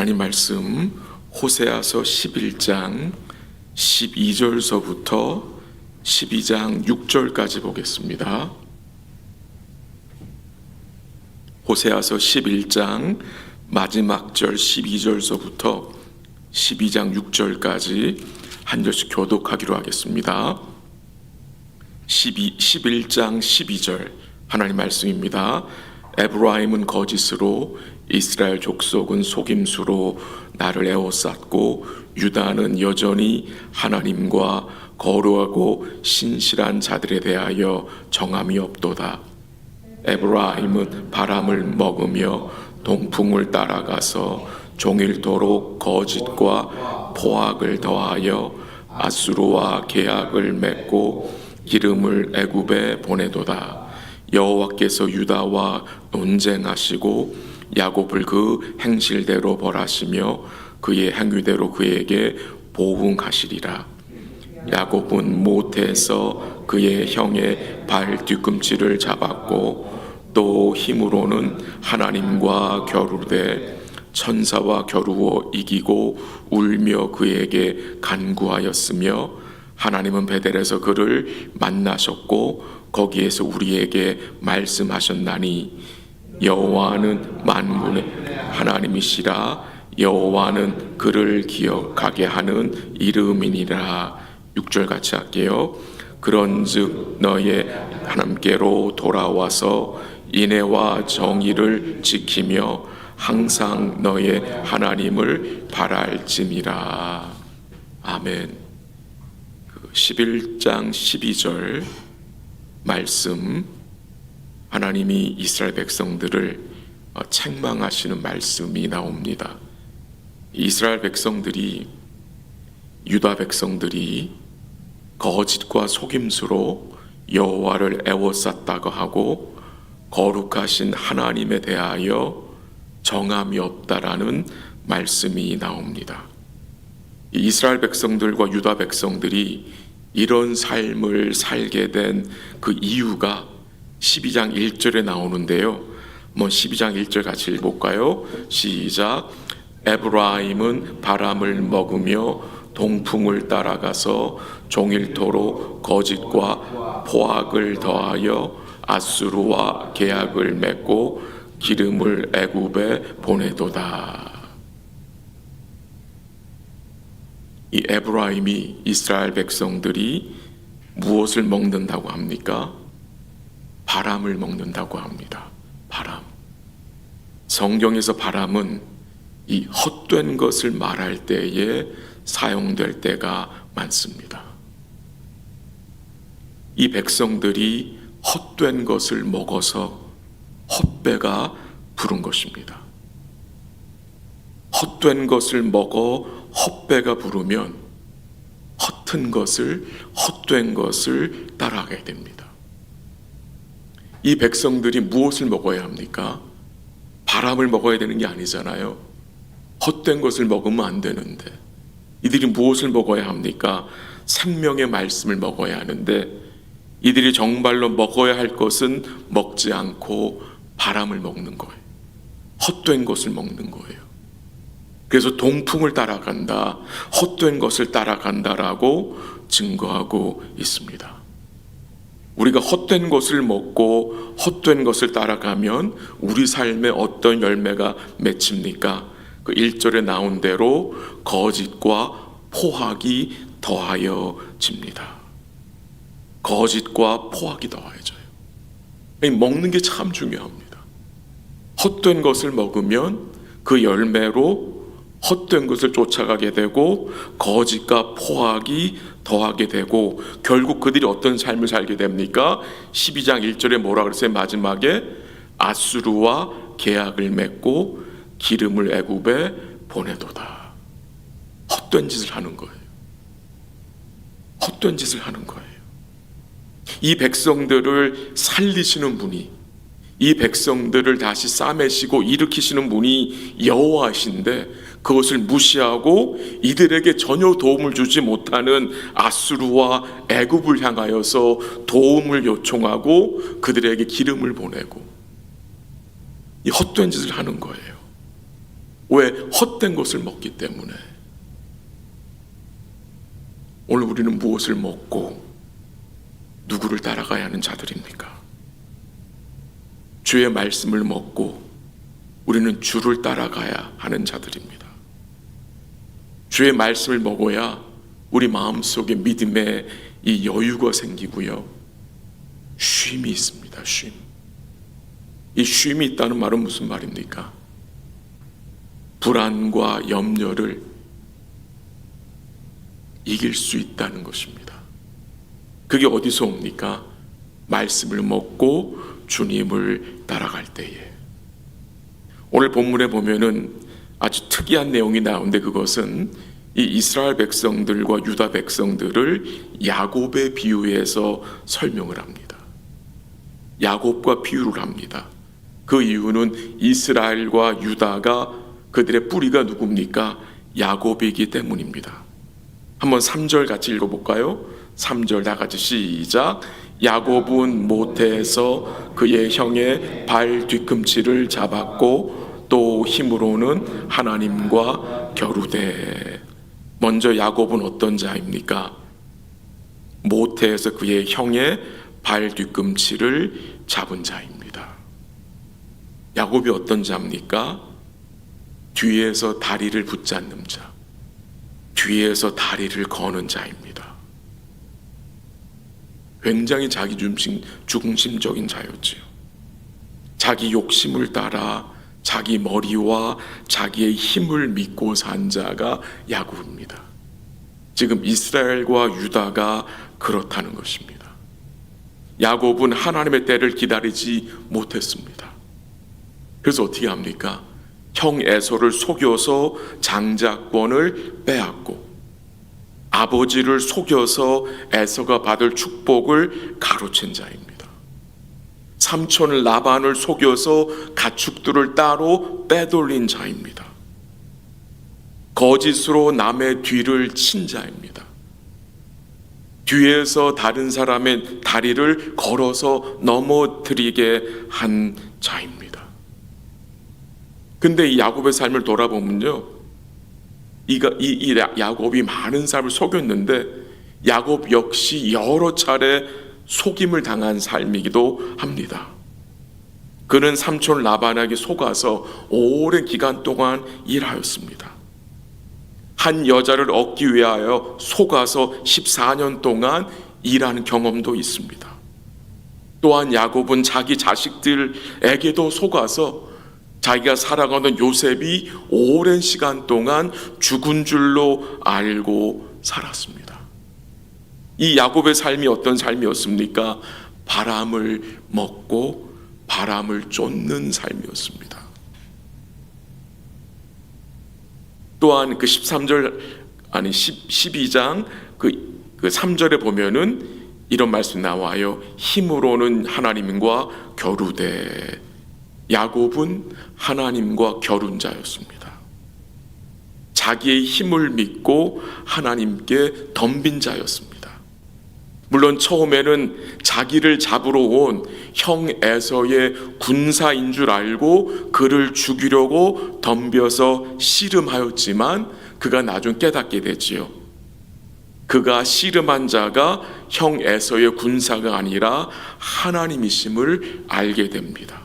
하나님 말씀 호세아서 11장 12절서부터 12장 6절까지 보겠습니다. 호세아서 11장 마지막 절 12절서부터 12장 6절까지 한 절씩 교독하기로 하겠습니다. 11장 12절 하나님 말씀입니다. 에브라임은 거짓으로 이스라엘 족속은 속임수로 나를 에워쌌고 유다는 여전히 하나님과 거룩하고 신실한 자들에 대하여 정함이 없도다. 에브라임은 바람을 먹으며 동풍을 따라가서 종일토록 거짓과 포악을 더하여 아수르와 계약을 맺고 기름을 애굽에 보내도다. 여호와께서 유다와 논쟁하시고 야곱을 그 행실대로 벌하시며 그의 행위대로 그에게 보응하시리라. 야곱은 모태에서 그의 형의 발 뒤꿈치를 잡았고 또 힘으로는 하나님과 겨루되 천사와 겨루어 이기고 울며 그에게 간구하였으며 하나님은 베델에서 그를 만나셨고 거기에서 우리에게 말씀하셨나니 여호와는 만군의 하나님이시라. 여호와는 그를 기억하게 하는 이름이니라. 6절 같이 할게요. 그런즉 너의 하나님께로 돌아와서 인애와 정의를 지키며 항상 너의 하나님을 바랄지니라. 아멘. 11장 12절 말씀, 하나님이 이스라엘 백성들을 책망하시는 말씀이 나옵니다. 이스라엘 백성들이, 유다 백성들이 거짓과 속임수로 여호와를 애워쌌다고 하고 거룩하신 하나님에 대하여 정함이 없다라는 말씀이 나옵니다. 이스라엘 백성들과 유다 백성들이 이런 삶을 살게 된 그 이유가 12장 1절에 나오는데요. 12장 1절 같이 읽어볼까요? 시작. 에브라임은 바람을 먹으며 동풍을 따라가서 종일토록 거짓과 포악을 더하여 아수르와 계약을 맺고 기름을 애굽에 보내도다. 이 에브라임이, 이스라엘 백성들이 무엇을 먹는다고 합니까? 바람을 먹는다고 합니다. 바람. 성경에서 바람은 이 헛된 것을 말할 때에 사용될 때가 많습니다. 이 백성들이 헛된 것을 먹어서 헛배가 부른 것입니다. 헛된 것을 먹어 헛배가 부르면 헛된 것을 따라가게 됩니다. 이 백성들이 무엇을 먹어야 합니까? 바람을 먹어야 되는 게 아니잖아요. 헛된 것을 먹으면 안 되는데 이들이 무엇을 먹어야 합니까? 생명의 말씀을 먹어야 하는데 이들이 정말로 먹어야 할 것은 먹지 않고 바람을 먹는 거예요. 헛된 것을 먹는 거예요. 그래서 동풍을 따라간다, 헛된 것을 따라간다라고 증거하고 있습니다. 우리가 헛된 것을 먹고 헛된 것을 따라가면 우리 삶에 어떤 열매가 맺힙니까? 그 1절에 나온 대로 거짓과 포악이 더하여집니다. 거짓과 포악이 더해져요. 먹는 게 참 중요합니다. 헛된 것을 먹으면 그 열매로 헛된 것을 쫓아가게 되고 거짓과 포악이 더하게 되고 결국 그들이 어떤 삶을 살게 됩니까? 12장 1절에 뭐라 그랬어요? 마지막에 아수르와 계약을 맺고 기름을 애굽에 보내도다. 헛된 짓을 하는 거예요. 헛된 짓을 하는 거예요. 이 백성들을 살리시는 분이, 이 백성들을 다시 싸매시고 일으키시는 분이 여호와이신데 그것을 무시하고 이들에게 전혀 도움을 주지 못하는 아수르와 애굽을 향하여서 도움을 요청하고 그들에게 기름을 보내고 이 헛된 짓을 하는 거예요. 왜? 헛된 것을 먹기 때문에. 오늘 우리는 무엇을 먹고 누구를 따라가야 하는 자들입니까? 주의 말씀을 먹고 우리는 주를 따라가야 하는 자들입니다. 주의 말씀을 먹어야 우리 마음속에 믿음의 이 여유가 생기고요, 쉼이 있습니다. 쉼. 이 쉼이 있다는 말은 무슨 말입니까? 불안과 염려를 이길 수 있다는 것입니다. 그게 어디서 옵니까? 말씀을 먹고 주님을 따라갈 때에. 오늘 본문에 보면은 아주 특이한 내용이 나오는데, 그것은 이 이스라엘 백성들과 유다 백성들을 야곱의 비유해서 설명을 합니다. 야곱과 비유를 합니다. 그 이유는 이스라엘과 유다가 그들의 뿌리가 누굽니까? 야곱이기 때문입니다. 한번 3절 같이 읽어볼까요? 3절 다 같이 시작. 야곱은 모태에서 그의 형의 발 뒤꿈치를 잡았고 또 힘으로는 하나님과 겨루되. 먼저 야곱은 어떤 자입니까? 모태에서 그의 형의 발 뒤꿈치를 잡은 자입니다. 야곱이 어떤 자입니까? 뒤에서 다리를 붙잡는 자, 뒤에서 다리를 거는 자입니다. 굉장히 자기 중심적인 자였지요. 자기 욕심을 따라 자기 머리와 자기의 힘을 믿고 산 자가 야곱입니다. 지금 이스라엘과 유다가 그렇다는 것입니다. 야곱은 하나님의 때를 기다리지 못했습니다. 그래서 어떻게 합니까? 형 에서를 속여서 장자권을 빼앗고, 아버지를 속여서 에서가 받을 축복을 가로챈 자입니다. 삼촌 라반을 속여서 가축들을 따로 빼돌린 자입니다. 거짓으로 남의 뒤를 친 자입니다. 뒤에서 다른 사람의 다리를 걸어서 넘어뜨리게 한 자입니다. 근데 이 야곱의 삶을 돌아보면요, 이 야곱이 많은 사람을 속였는데 야곱 역시 여러 차례 속임을 당한 삶이기도 합니다. 그는 삼촌 라반에게 속아서 오랜 기간 동안 일하였습니다. 한 여자를 얻기 위하여 속아서 14년 동안 일하는 경험도 있습니다. 또한 야곱은 자기 자식들에게도 속아서 자기가 살아가는 요셉이 오랜 시간 동안 죽은 줄로 알고 살았습니다. 이 야곱의 삶이 어떤 삶이었습니까? 바람을 먹고 바람을 쫓는 삶이었습니다. 또한 그 12장 그 3절에 보면은 이런 말씀 나와요. 힘으로는 하나님과 겨루되. 야곱은 하나님과 겨룬 자였습니다. 자기의 힘을 믿고 하나님께 덤빈 자였습니다. 물론 처음에는 자기를 잡으러 온 형 에서의 군사인 줄 알고 그를 죽이려고 덤벼서 씨름하였지만 그가 나중 깨닫게 되지요. 그가 씨름한 자가 형 에서의 군사가 아니라 하나님이심을 알게 됩니다.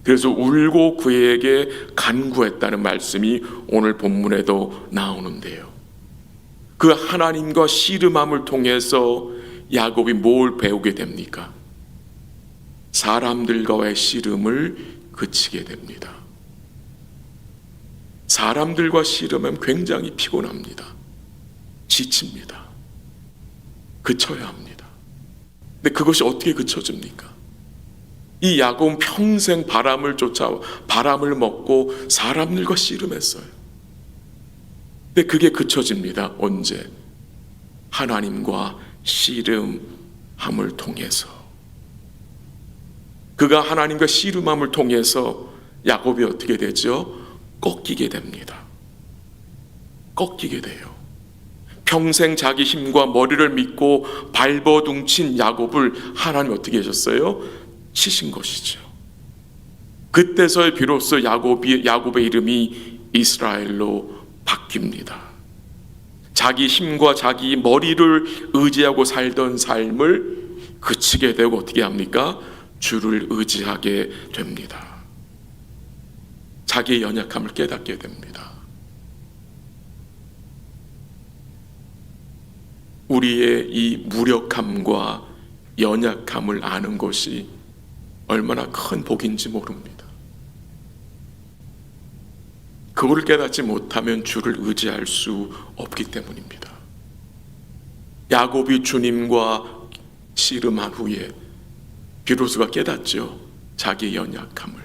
그래서 울고 그에게 간구했다는 말씀이 오늘 본문에도 나오는데요. 그 하나님과 씨름함을 통해서 야곱이 뭘 배우게 됩니까? 사람들과의 씨름을 그치게 됩니다. 사람들과 씨름하면 굉장히 피곤합니다. 지칩니다. 그쳐야 합니다. 근데 그것이 어떻게 그쳐집니까? 이 야곱은 평생 바람을 쫓아 바람을 먹고 사람들과 씨름했어요. 근데 그게 그쳐집니다. 언제? 하나님과 씨름함을 통해서. 그가 하나님과 씨름함을 통해서 야곱이 어떻게 되죠? 꺾이게 됩니다. 꺾이게 돼요. 평생 자기 힘과 머리를 믿고 발버둥친 야곱을 하나님이 어떻게 하셨어요? 치신 것이죠. 그때서 비로소 야곱의 이름이 이스라엘로 바뀝니다. 자기 힘과 자기 머리를 의지하고 살던 삶을 그치게 되고 어떻게 합니까? 주를 의지하게 됩니다. 자기의 연약함을 깨닫게 됩니다. 우리의 이 무력함과 연약함을 아는 것이 얼마나 큰 복인지 모릅니다. 그거를 깨닫지 못하면 주를 의지할 수 없기 때문입니다. 야곱이 주님과 씨름한 후에 비로소가 깨닫죠. 자기의 연약함을.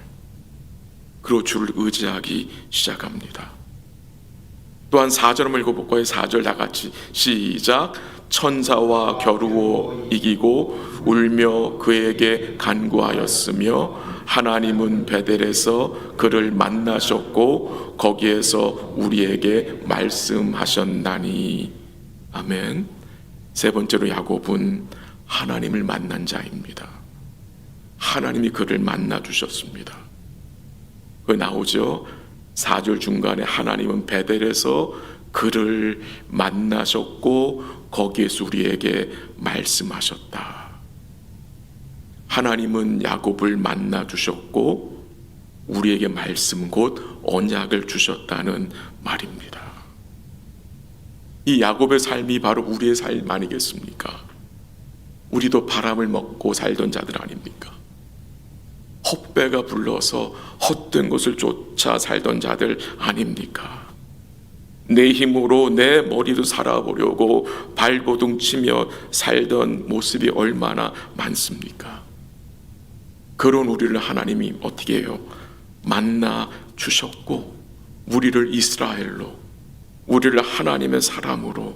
그리고 주를 의지하기 시작합니다. 또한 4절 한번 읽어볼까요? 4절 다 같이 시작. 천사와 겨루어 이기고 울며 그에게 간구하였으며 하나님은 베델에서 그를 만나셨고 거기에서 우리에게 말씀하셨나니. 아멘. 세 번째로 야곱은 하나님을 만난 자입니다. 하나님이 그를 만나 주셨습니다. 그 나오죠. 4절 중간에 하나님은 베델에서 그를 만나셨고 거기에서 우리에게 말씀하셨다. 하나님은 야곱을 만나 주셨고 우리에게 말씀 곧 언약을 주셨다는 말입니다. 이 야곱의 삶이 바로 우리의 삶 아니겠습니까? 우리도 바람을 먹고 살던 자들 아닙니까? 헛배가 불러서 헛된 것을 쫓아 살던 자들 아닙니까? 내 힘으로 내 머리도 살아보려고 발버둥 치며 살던 모습이 얼마나 많습니까? 그런 우리를 하나님이 어떻게 해요? 만나 주셨고 우리를 이스라엘로, 우리를 하나님의 사람으로,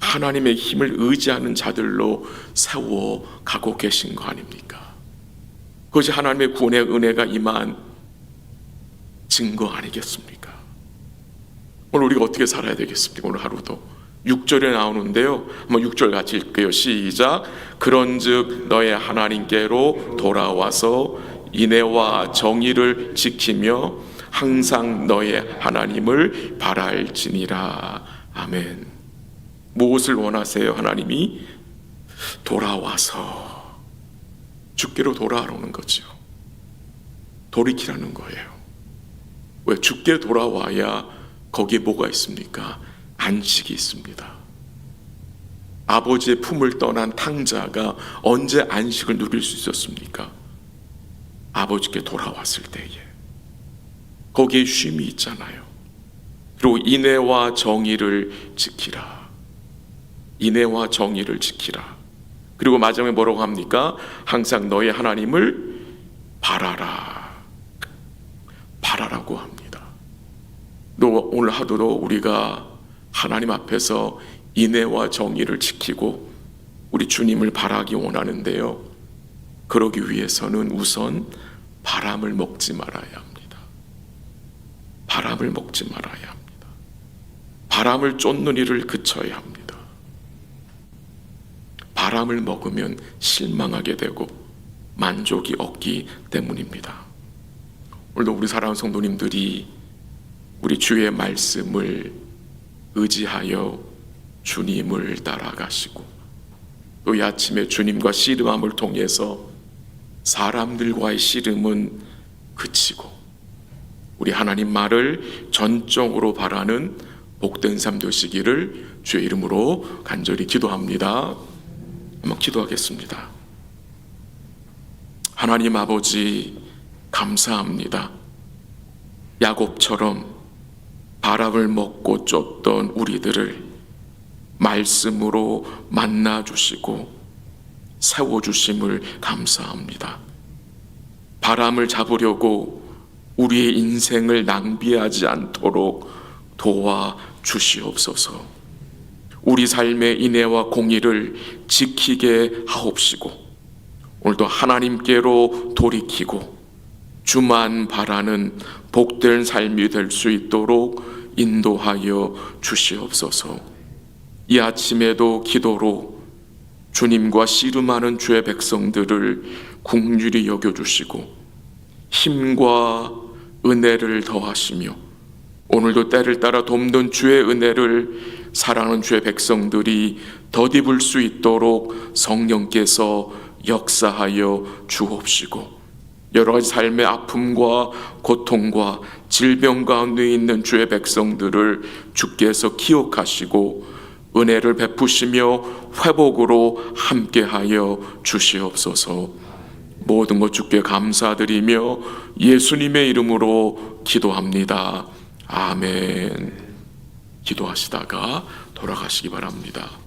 하나님의 힘을 의지하는 자들로 세워가고 계신 거 아닙니까? 그것이 하나님의 구원의 은혜가 임한 증거 아니겠습니까? 오늘 우리가 어떻게 살아야 되겠습니까? 오늘 하루도 6절에 나오는데요, 한번 6절 같이 읽게요. 시작. 그런즉 너의 하나님께로 돌아와서 인애와 정의를 지키며 항상 너의 하나님을 바랄지니라. 아멘. 무엇을 원하세요? 하나님이 돌아와서 주께로 돌아오는 거죠. 돌이키라는 거예요. 왜? 주께 돌아와야 거기에 뭐가 있습니까? 안식이 있습니다. 아버지의 품을 떠난 탕자가 언제 안식을 누릴 수 있었습니까? 아버지께 돌아왔을 때에. 거기에 쉼이 있잖아요. 그리고 인애와 정의를 지키라. 인애와 정의를 지키라. 그리고 마지막에 뭐라고 합니까? 항상 너의 하나님을 바라라. 바라라고 합니다. 오늘 하루도 우리가 하나님 앞에서 인애와 정의를 지키고 우리 주님을 바라기 원하는데요, 그러기 위해서는 우선 바람을 먹지 말아야 합니다. 바람을 먹지 말아야 합니다. 바람을 쫓는 일을 그쳐야 합니다. 바람을 먹으면 실망하게 되고 만족이 없기 때문입니다. 오늘도 우리 사랑하는 성도님들이 우리 주의 말씀을 의지하여 주님을 따라가시고 또 이 아침에 주님과 씨름함을 통해서 사람들과의 씨름은 그치고 우리 하나님 말을 전적으로 바라는 복된 삶 되시기를 주의 이름으로 간절히 기도합니다. 한번 기도하겠습니다. 하나님 아버지, 감사합니다. 야곱처럼 바람을 먹고 쫓던 우리들을 말씀으로 만나주시고 세워주심을 감사합니다. 바람을 잡으려고 우리의 인생을 낭비하지 않도록 도와주시옵소서. 우리 삶의 인애와 공의를 지키게 하옵시고 오늘도 하나님께로 돌이키고 주만 바라는 복된 삶이 될 수 있도록 인도하여 주시옵소서. 이 아침에도 기도로 주님과 씨름하는 주의 백성들을 긍휼히 여겨주시고 힘과 은혜를 더하시며 오늘도 때를 따라 돕는 주의 은혜를 사랑하는 주의 백성들이 덧입을 수 있도록 성령께서 역사하여 주옵시고, 여러 가지 삶의 아픔과 고통과 질병 가운데 있는 주의 백성들을 주께서 기억하시고 은혜를 베푸시며 회복으로 함께하여 주시옵소서. 모든 것 주께 감사드리며 예수님의 이름으로 기도합니다. 아멘. 기도하시다가 돌아가시기 바랍니다.